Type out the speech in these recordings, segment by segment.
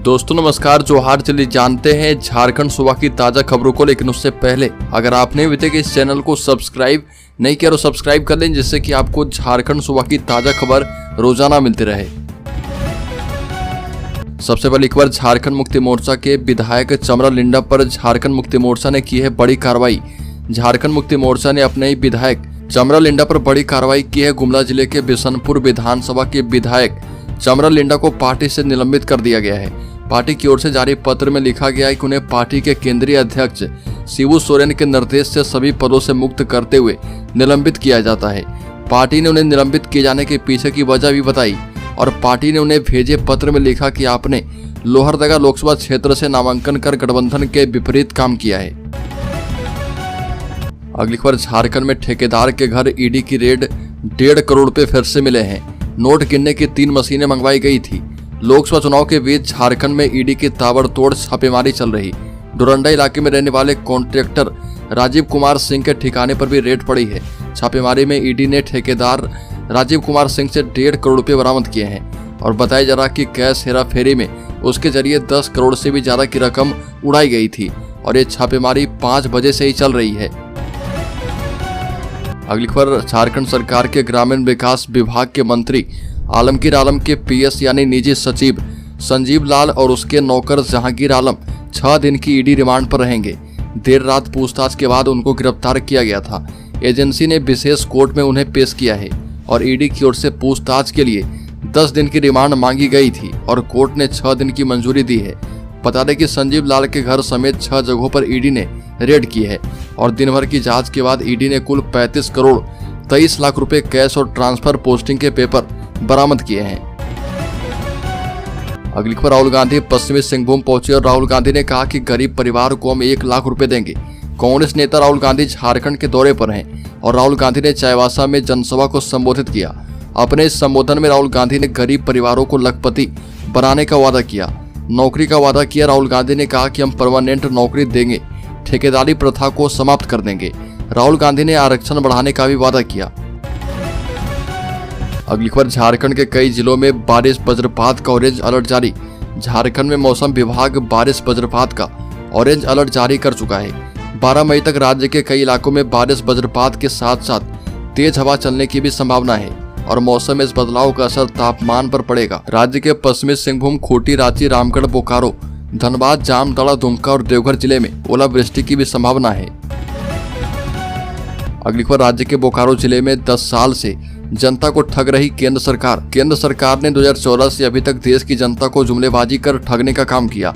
दोस्तों नमस्कार, जोहार। चलिए जानते हैं झारखंड सूबा की ताज़ा खबरों को, लेकिन उससे पहले अगर आपने अभी तक इस चैनल को सब्सक्राइब नहीं किया तो सब्सक्राइब कर लें, जिससे कि आपको झारखंड सूबा की ताज़ा खबर रोजाना मिलती रहे। सबसे पहले एक बार झारखंड मुक्ति मोर्चा के विधायक चमरा लिंडा पर झारखंड मुक्ति मोर्चा ने की है बड़ी कार्रवाई। झारखंड मुक्ति मोर्चा ने अपने ही विधायक चमरा लिंडा पर बड़ी कार्रवाई की है। गुमला जिले के बिशनपुर विधानसभा के विधायक चमरा लिंडा को पार्टी से निलंबित कर दिया गया है। पार्टी की ओर से जारी पत्र में लिखा गया है कि उन्हें पार्टी के केंद्रीय अध्यक्ष शिबू सोरेन के निर्देश से सभी पदों से मुक्त करते हुए निलंबित किया जाता है। पार्टी ने उन्हें निलंबित किए जाने के पीछे की वजह भी बताई और पार्टी ने उन्हें भेजे पत्र में लिखा कि आपने लोहरदगा लोकसभा क्षेत्र से नामांकन कर गठबंधन के विपरीत काम किया है। अगली खबर, झारखंड में ठेकेदार के घर ईडी की रेड, 1.5 करोड़ रुपए फिर से मिले हैं। नोट गिनने की 3 मशीनें मंगवाई गई थी। लोकसभा चुनाव के बीच झारखंड में ईडी की ताबड़तोड़ छापेमारी चल रही। डोरंडा इलाके में रहने वाले कॉन्ट्रैक्टर राजीव कुमार सिंह के ठिकाने पर भी रेड पड़ी है। छापेमारी में ईडी ने ठेकेदार राजीव कुमार सिंह से 1.5 करोड़ रुपए बरामद किए हैं और बताया जा रहा कि कैश हेराफेरी में उसके जरिए 10 करोड़ से भी ज्यादा की रकम उड़ाई गई थी और ये छापेमारी 5 बजे से ही चल रही है। अगली खबर, झारखंड सरकार के ग्रामीण विकास विभाग के मंत्री आलमगीर आलम के पीएस यानी निजी सचिव संजीव लाल और उसके नौकर जहांगीर आलम 6 दिन की ईडी रिमांड पर रहेंगे। देर रात पूछताछ के बाद उनको गिरफ्तार किया गया था। एजेंसी ने विशेष कोर्ट में उन्हें पेश किया है और ईडी की ओर से पूछताछ के लिए 10 दिन की रिमांड मांगी गई थी और कोर्ट ने 6 दिन की मंजूरी दी है। बता दें कि संजीव लाल के घर समेत 6 जगहों पर ईडी ने रेड की है और दिन भर की जांच के बाद ईडी ने कुल 35 करोड़ 23 लाख रुपए कैश और ट्रांसफर पोस्टिंग के पेपर बरामद किए हैं। अगली खबर, राहुल गांधी पश्चिमी सिंहभूम पहुंचे और राहुल गांधी ने कहा कि गरीब परिवार को हम 1 लाख रुपए देंगे। कांग्रेस नेता राहुल गांधी झारखंड के दौरे पर हैं और राहुल गांधी ने चाईबासा में जनसभा को संबोधित किया। अपने इस संबोधन में राहुल गांधी ने गरीब परिवारों को लखपति बनाने का वादा किया, नौकरी का वादा किया। राहुल गांधी ने कहा कि हम परमानेंट नौकरी देंगे, ठेकेदारी प्रथा को समाप्त कर देंगे। राहुल गांधी ने आरक्षण बढ़ाने का भी वादा किया। अगली खबर, झारखंड के कई जिलों में बारिश वज्रपात का ऑरेंज अलर्ट जारी। झारखंड में मौसम विभाग बारिश वज्रपात का ऑरेंज अलर्ट जारी कर चुका है। 12 मई तक राज्य के कई इलाकों में बारिश वज्रपात के साथ साथ तेज हवा चलने की भी संभावना है और मौसम में इस बदलाव का असर तापमान पर पड़ेगा। राज्य के पश्चिमी सिंहभूम, खूंटी, रांची, रामगढ़, बोकारो, धनबाद, जामताड़ा, दुमका और देवघर जिले में ओलावृष्टि की भी संभावना है। अगली खबर, राज्य के बोकारो जिले में 10 साल से जनता को ठग रही केंद्र सरकार। केंद्र सरकार ने 2014 से अभी तक देश की जनता को जुमलेबाजी कर ठगने का काम किया।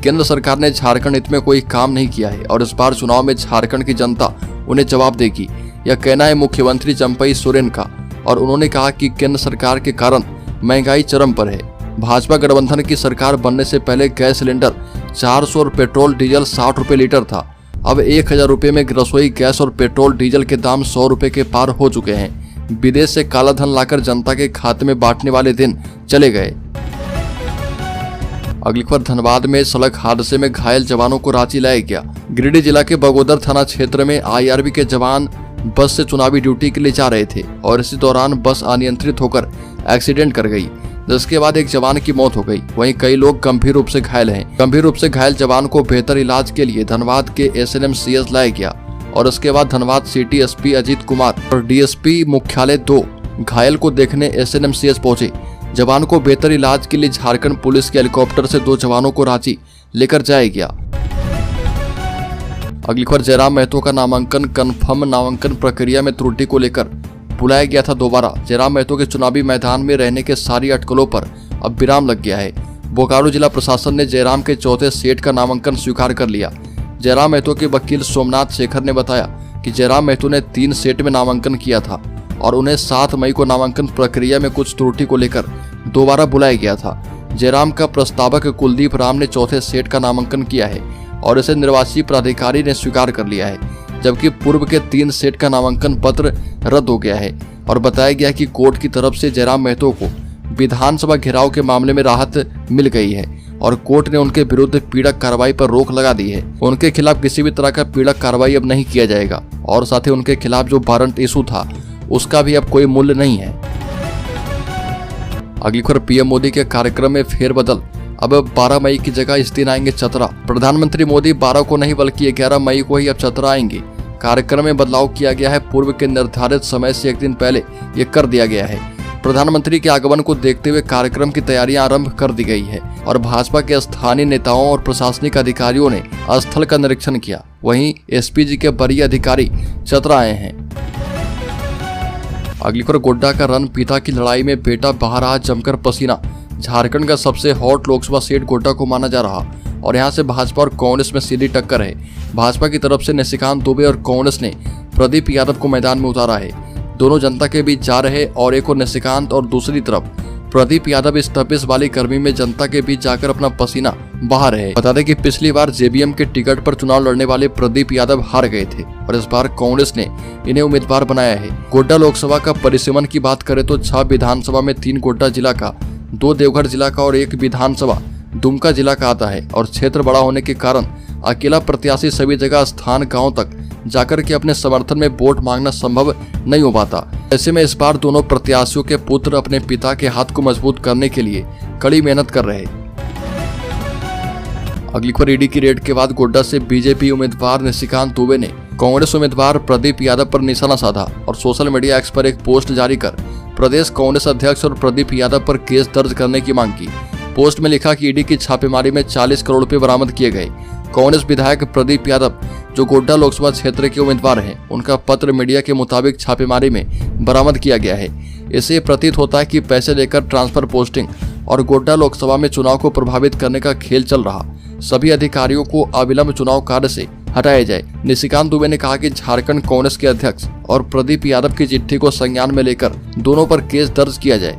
केंद्र सरकार ने झारखंड हित में कोई काम नहीं किया है और इस बार चुनाव में झारखंड की जनता उन्हें जवाब देगी, यह कहना है मुख्यमंत्री चंपई सोरेन का। और उन्होंने कहा कि केंद्र सरकार के कारण महंगाई चरम पर है। भाजपा गठबंधन की सरकार बनने से पहले गैस सिलेंडर 400 और पेट्रोल डीजल 60 रुपए लीटर था। अब 1000 रुपए में रसोई गैस और पेट्रोल डीजल के दाम 100 रुपए के पार हो चुके हैं। विदेश से काला धन लाकर जनता के खाते में बांटने वाले दिन चले गए। अगली खबर, धनबाद में सड़क हादसे में घायल जवानों को रांची लाया गया। गिरिडीह जिला के बगोदर थाना क्षेत्र में IRB के जवान बस से चुनावी ड्यूटी के लिए जा रहे थे और इसी दौरान बस अनियंत्रित होकर एक्सीडेंट कर गई, जिसके बाद एक जवान की मौत हो गई। वहीं कई लोग गंभीर रूप से घायल हैं। गंभीर रूप से घायल जवान को बेहतर इलाज के लिए धनबाद के SNMCS लाया गया और उसके बाद धनबाद सिटी SP अजीत कुमार और DSP मुख्यालय 2 घायल को देखने SNMCS पहुंचे। जवान को बेहतर इलाज के लिए झारखंड पुलिस के हेलीकॉप्टर से 2 जवानों को रांची लेकर जाया गया। अगली खबर, जयराम महतो का नामांकन कन्फर्म। नामांकन प्रक्रिया में त्रुटि को लेकर बुलाया गया था दोबारा। जयराम महतो के चुनावी मैदान में रहने के सारी अटकलों पर अब विराम लग गया है। बोकारो जिला प्रशासन ने जयराम के 4थे सेट का नामांकन स्वीकार कर लिया। जयराम महतो के वकील सोमनाथ शेखर ने बताया कि जयराम महतो ने 3 सेट में नामांकन किया था और उन्हें 7 मई को नामांकन प्रक्रिया में कुछ त्रुटि को लेकर दोबारा बुलाया गया था। जयराम का प्रस्तावक कुलदीप राम ने 4थे सेट का नामांकन किया है और इसे निर्वाची प्राधिकारी ने स्वीकार कर लिया है, जबकि पूर्व के 3 सेट का नामांकन पत्र रद्द हो गया है। और बताया गया कि कोर्ट की तरफ से जयराम महतो को विधानसभा घेराव के मामले में राहत मिल गई है और कोर्ट ने उनके विरुद्ध पीड़क कार्रवाई पर रोक लगा दी है। उनके खिलाफ किसी भी तरह का पीड़क कार्रवाई अब नहीं किया जाएगा और साथ ही उनके खिलाफ जो वारंट इशू था उसका भी अब कोई मूल्य नहीं है। अगली खबर, PM मोदी के कार्यक्रम में फेरबदल। अब 12 मई की जगह इस दिन आएंगे चतरा। प्रधानमंत्री मोदी 12 को नहीं बल्कि 11 मई को ही अब चतरा आएंगे। कार्यक्रम में बदलाव किया गया है। पूर्व के निर्धारित समय से एक दिन पहले ये कर दिया गया है। प्रधानमंत्री के आगमन को देखते हुए कार्यक्रम की तैयारियां आरंभ कर दी गई है और भाजपा के स्थानीय नेताओं और प्रशासनिक अधिकारियों ने स्थल का निरीक्षण किया। वहीं एसपीजी के वरीय अधिकारी चतरा आए हैं। अगली खबर, गोड्डा का रन पिता की लड़ाई में बेटा बहा रहा जमकर पसीना। झारखंड का सबसे हॉट लोकसभा सीट गोड्डा को माना जा रहा और यहां से भाजपा और कांग्रेस में सीधी टक्कर है। भाजपा की तरफ से निशिकांत दुबे और कांग्रेस ने प्रदीप यादव को मैदान में उतारा है। दोनों जनता के बीच जा रहे और एक और निशिकांत और दूसरी तरफ प्रदीप यादव इस तपिश वाली गर्मी में जनता के बीच जाकर अपना पसीना बहा रहे। बता दें कि पिछली बार जेबीएम के टिकट पर चुनाव लड़ने वाले प्रदीप यादव हार गए थे और इस बार कांग्रेस ने इन्हें उम्मीदवार बनाया है। गोड्डा लोकसभा का परिसीमन की बात करें तो 6 विधानसभा में 3 गोड्डा जिला का, 2 देवघर जिला का और 1 विधानसभा दुमका जिला का आता है और क्षेत्र बड़ा होने के कारण अकेला प्रत्याशी सभी जगह स्थान गांव तक जाकर के अपने समर्थन में वोट मांगना संभव नहीं हो पाता। ऐसे में इस बार दोनों प्रत्याशियों के पुत्र अपने पिता के हाथ को मजबूत करने के लिए कड़ी मेहनत कर रहे। अगली खबर, ईडी की रेड के बाद गोड्डा से बीजेपी उम्मीदवार निशिकांत दुबे ने कांग्रेस उम्मीदवार प्रदीप यादव पर निशाना साधा और सोशल मीडिया एक्स पर एक पोस्ट जारी कर प्रदेश कांग्रेस अध्यक्ष और प्रदीप यादव पर केस दर्ज करने की मांग की। पोस्ट में लिखा कि ईडी की छापेमारी में 40 करोड़ रुपए बरामद किए गए। कांग्रेस विधायक प्रदीप यादव जो गोड्डा लोकसभा क्षेत्र के उम्मीदवार हैं, उनका पत्र मीडिया के मुताबिक छापेमारी में बरामद किया गया है। इससे प्रतीत होता है कि पैसे लेकर ट्रांसफर पोस्टिंग और गोड्डा लोकसभा में चुनाव को प्रभावित करने का खेल चल रहा। सभी अधिकारियों को अविलंब चुनाव कार्य से हटाया जाए। निशिकांत दुबे ने कहा कि झारखंड कांग्रेस के अध्यक्ष और प्रदीप यादव की चिट्ठी को संज्ञान में लेकर दोनों पर केस दर्ज किया जाए।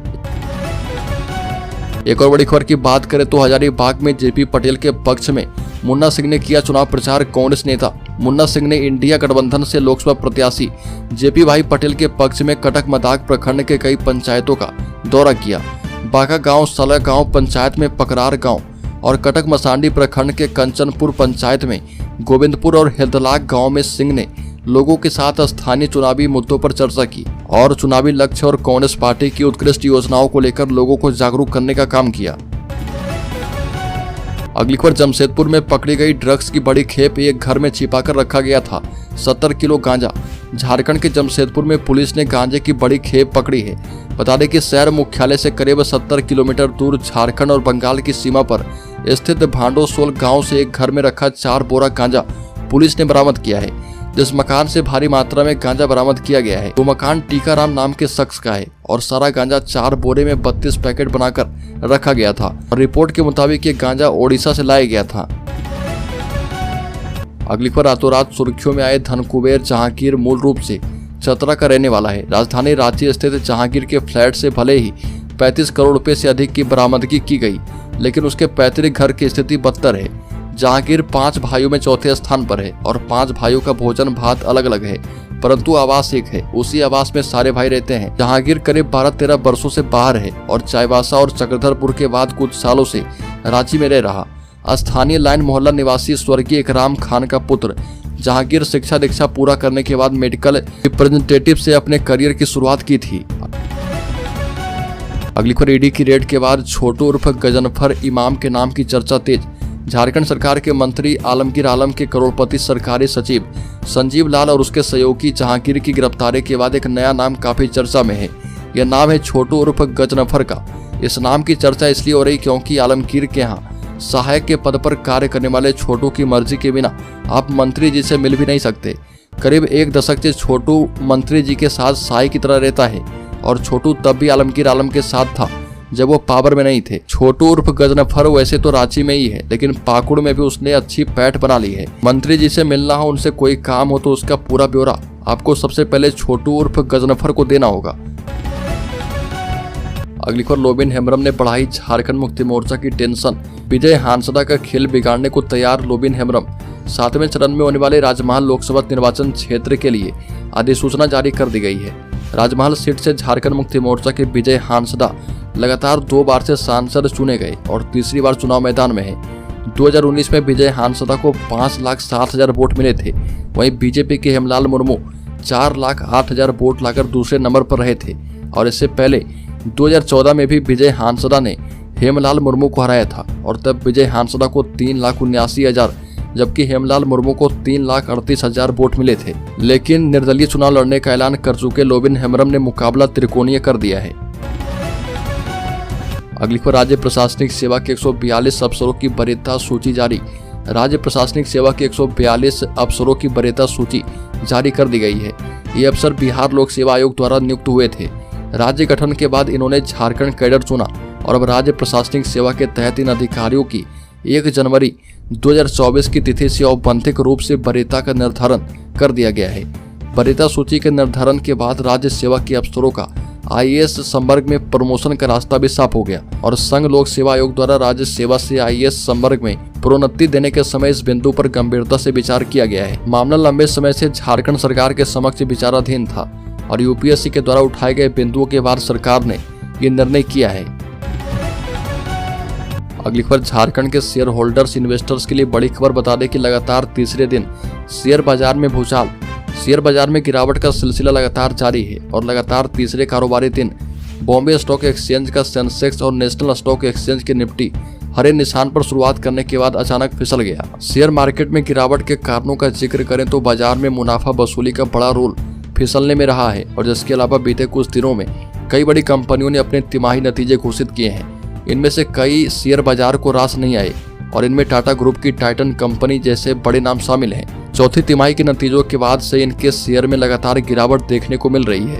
एक और बड़ी खबर की बात करें तो हजारीबाग में जेपी पटेल के पक्ष में मुन्ना सिंह ने किया चुनाव प्रचार। कांग्रेस नेता मुन्ना सिंह ने इंडिया गठबंधन से लोकसभा प्रत्याशी जेपी भाई पटेल के पक्ष में कटक मदाग प्रखंड के कई पंचायतों का दौरा किया। बाका गांव, सला गांव पंचायत में पकरार गांव और कटक मसांडी प्रखंड के कंचनपुर पंचायत में गोविंदपुर और हिरदलाग गांव में सिंह ने लोगों के साथ स्थानीय चुनावी मुद्दों पर चर्चा की और चुनावी लक्ष्य और कांग्रेस पार्टी की उत्कृष्ट योजनाओं को लेकर लोगों को जागरूक करने का काम किया। अगली खबर, जमशेदपुर में पकड़ी गई ड्रग्स की बड़ी खेप। एक घर में छिपाकर रखा गया था 70 किलो गांजा। झारखंड के जमशेदपुर में पुलिस ने गांजे की बड़ी खेप पकड़ी है। बता दें कि शहर मुख्यालय से करीब 70 किलोमीटर दूर झारखंड और बंगाल की सीमा पर स्थित भांडोसोल गांव से एक घर में रखा 4 बोरा गांजा पुलिस ने बरामद किया है। जिस मकान से भारी मात्रा में गांजा बरामद किया गया है वो मकान टीकाराम नाम के शख्स का है और सारा गांजा 4 बोरे में 32 पैकेट बनाकर रखा गया था और रिपोर्ट के मुताबिक ये गांजा ओडिशा से लाया गया था। अगली खबर, रातों रात सुर्खियों में आए धनकुबेर जहांगीर मूल रूप से चतरा का रहने वाला है। राजधानी रांची स्थित जहांगीर के फ्लैट से भले ही 35 करोड़ रुपए से अधिक की बरामदगी की गई, लेकिन उसके पैतृक घर की स्थिति बदतर है। जहांगीर 5 भाइयों में चौथे स्थान पर है और 5 भाइयों का भोजन भात अलग अलग है, परंतु आवास एक है। उसी आवास में सारे भाई रहते हैं। जहांगीर करीब 12-13 वर्षों से बाहर है और चाईबासा और चक्रधरपुर के बाद कुछ सालों से रांची में रह रहा। स्थानीय लाइन मोहल्ला निवासी स्वर्गीय इकराम खान का पुत्र जहांगीर शिक्षा दीक्षा पूरा करने के बाद मेडिकल रिप्रेजेंटेटिव से अपने करियर की शुरुआत की थी। अगली खबर, ईडी की रेड के बाद छोटू उर्फ गजनफर इमाम के नाम की चर्चा तेज। झारखंड सरकार के मंत्री आलमगीर आलम के करोड़पति सरकारी सचिव संजीव लाल और उसके सहयोगी जहांगीर की गिरफ्तारी के बाद एक नया नाम काफी चर्चा में है। यह नाम है छोटू उर्फ गजनफर का। इस नाम की चर्चा इसलिए हो रही क्योंकि आलमगीर के यहाँ सहायक के पद पर कार्य करने वाले छोटू की मर्जी के बिना आप मंत्री जी से मिल भी नहीं सकते। करीब 1 दशक से छोटू मंत्री जी के साथ साई की तरह रहता है और छोटू तब भी आलमगीर आलम के साथ था जब वो पावर में नहीं थे। छोटू उर्फ गजनफर वैसे तो रांची में ही है, लेकिन पाकुड़ में भी उसने अच्छी पैठ बना ली है। मंत्री जी से मिलना हो, उनसे कोई काम हो तो उसका पूरा ब्यौरा आपको सबसे पहले छोटू उर्फ गजनफर को देना होगा। अगली खबर, लोबिन हेम्ब्रम ने बढ़ाई झारखंड मुक्ति मोर्चा की टेंशन। विजय हांसदा का खेल बिगाड़ने को तैयार लोबिन हेम्ब्रम 7वें चरण में होने वाले राजमहल लोकसभा निर्वाचन क्षेत्र के लिए अधिसूचना जारी कर दी गई है। राजमहल सीट से झारखंड मुक्ति मोर्चा के विजय हांसदा लगातार 2 बार से सांसद चुने गए और तीसरी बार चुनाव मैदान में है। 2019 में विजय हांसदा को 5,07,000 वोट मिले थे। वहीं बीजेपी के हेमलाल मुर्मू 4,08,000 वोट लाकर दूसरे नंबर पर रहे थे और इससे पहले 2014 में भी विजय हांसदा ने हेमलाल मुर्मू को हराया था और तब विजय हांसदा को 3,79,000 जबकि हेमलाल मुर्मू को 3,38,000 वोट मिले थे। लेकिन निर्दलीय चुनाव लड़ने का ऐलान कर चुके लोबिन हेम्ब्रम ने मुकाबला त्रिकोणीय कर दिया है। अगली खबर, राज्य प्रशासनिक सेवा के 142 अफसरों की वरीयता सूची जारी। राज्य प्रशासनिक सेवा के 142 अफसरों की वरीयता सूची जारी कर दी गई है। ये अफसर बिहार लोक सेवा आयोग द्वारा नियुक्त हुए थे। राज्य गठन के बाद इन्होंने झारखंड कैडर चुना और अब राज्य प्रशासनिक सेवा के तहत इन अधिकारियों की 1 जनवरी 2024 की तिथि से औपबंधिक रूप से वरीयता का निर्धारण कर दिया गया है। वरीयता सूची के निर्धारण के बाद राज्य सेवा के अफसरों का आईएएस संवर्ग में प्रमोशन का रास्ता भी साफ हो गया और संघ लोक सेवा आयोग द्वारा राज्य सेवा से आईएएस संवर्ग में प्रोन्नति देने के समय इस बिंदु पर गंभीरता से विचार किया गया है। मामला लंबे समय से झारखंड सरकार के समक्ष विचाराधीन था और यूपीएससी के द्वारा उठाए गए बिंदुओं के बाद सरकार ने ये निर्णय किया है। अगली खबर, झारखंड के शेयर होल्डर्स इन्वेस्टर्स के लिए बड़ी खबर बता दें कि लगातार तीसरे दिन शेयर बाजार में भूचाल। शेयर बाजार में गिरावट का सिलसिला लगातार जारी है और लगातार तीसरे कारोबारी दिन बॉम्बे स्टॉक एक्सचेंज का सेंसेक्स और नेशनल स्टॉक एक्सचेंज की निफ्टी हरे निशान पर शुरुआत करने के बाद अचानक फिसल गया। शेयर मार्केट में गिरावट के कारणों का जिक्र करें तो बाजार में मुनाफा वसूली का बड़ा रोल फिसलने में रहा है और जिसके अलावा बीते कुछ दिनों में कई बड़ी कंपनियों ने अपने तिमाही नतीजे घोषित किए हैं। इनमें से कई शेयर बाजार को रास नहीं आए और इनमें टाटा ग्रुप की टाइटन कंपनी जैसे बड़े नाम शामिल हैं। चौथी तिमाही के नतीजों के बाद से इनके शेयर में लगातार गिरावट देखने को मिल रही है।